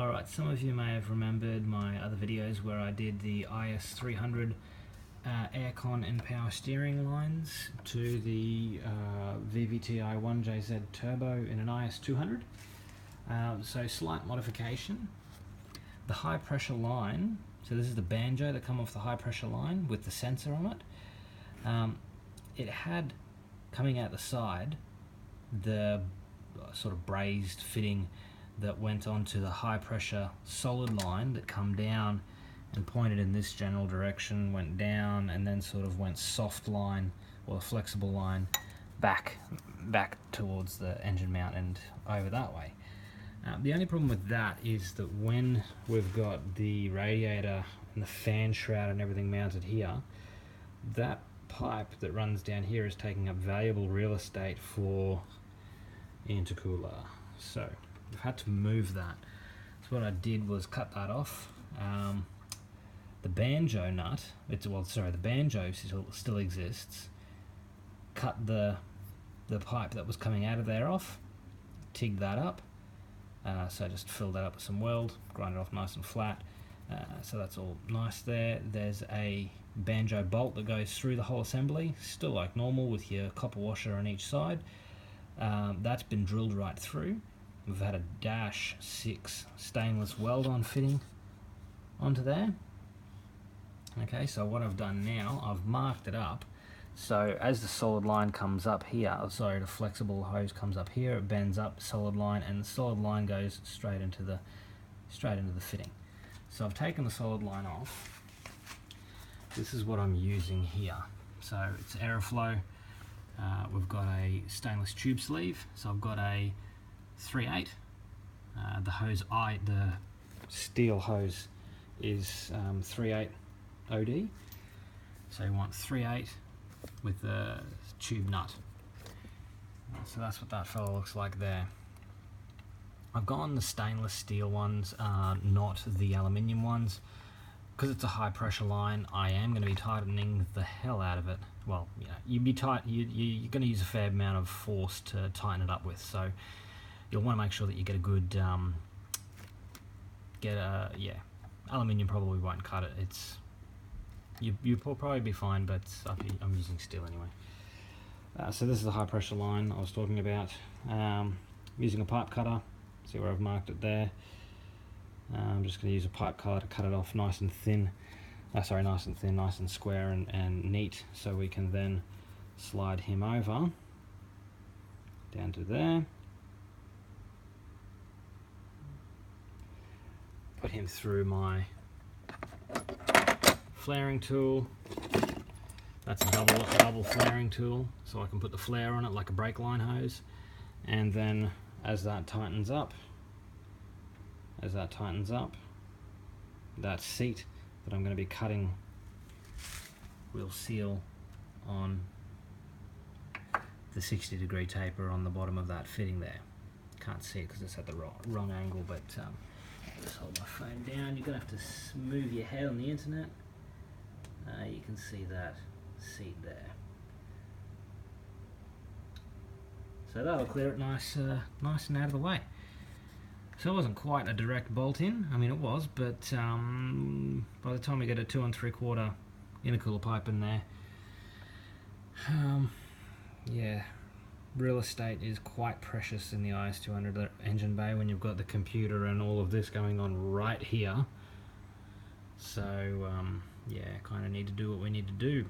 Alright, some of you may have remembered my other videos where I did the IS300 aircon and power steering lines to the VVTi 1JZ turbo in an IS200. So slight modification. The high pressure line, so this is the banjo that come off the high pressure line with the sensor on it. It had, coming out the side, the sort of brazed fitting that went onto the high pressure solid line that come down and pointed in this general direction, went down and then sort of went soft line or the flexible line back towards the engine mount and over that way. The only problem with that is that when we've got the radiator and the fan shroud and everything mounted here, that pipe that runs down here is taking up valuable real estate for intercooler. So we've had to move that. So what I did was cut that off. The banjo nut, the banjo still exists. Cut the pipe that was coming out of there off, tigged that up. So just fill that up with some weld, grind it off nice and flat. So that's all nice there. There's a banjo bolt that goes through the whole assembly, still like normal with your copper washer on each side. That's been drilled right through. We've had a -6 stainless weld-on fitting onto there. Okay, so what I've done now, I've marked it up. So as the solid line comes up here, the flexible hose comes up here, it bends up solid line, and the solid line goes straight into the fitting. So I've taken the solid line off. This is what I'm using here. So it's aeroflow. We've got a stainless tube sleeve. So I've got a 3/8. The steel hose is 3/8 OD. So you want 3/8 with the tube nut. So that's what that fellow looks like there. I've gone the stainless steel ones, not the aluminium ones. Because it's a high pressure line, I am going to be tightening the hell out of it. Well, you know, you're going to use a fair amount of force to tighten it up with. So you'll want to make sure that you get a good, aluminium probably won't cut it. You'll probably be fine, but I'm using steel anyway. So this is the high pressure line I was talking about. Using a pipe cutter, see where I've marked it there. I'm just going to use a pipe cutter to cut it off nice and thin. Nice and square and neat, so we can then slide him over down to there. Put him through my flaring tool. That's a double flaring tool, so I can put the flare on it like a brake line hose. And then as that tightens up, that seat that I'm going to be cutting will seal on the 60-degree taper on the bottom of that fitting there. Can't see it because it's at the wrong angle, but just hold my phone down. You're going to have to move your head on the internet. You can see that seat there. So that'll clear it nice and out of the way. So it wasn't quite a direct bolt in. I mean, it was, but by the time we get a 2 3/4 intercooler pipe in there, yeah, real estate is quite precious in the IS200 engine bay when you've got the computer and all of this going on right here. So yeah, kind of need to do what we need to do.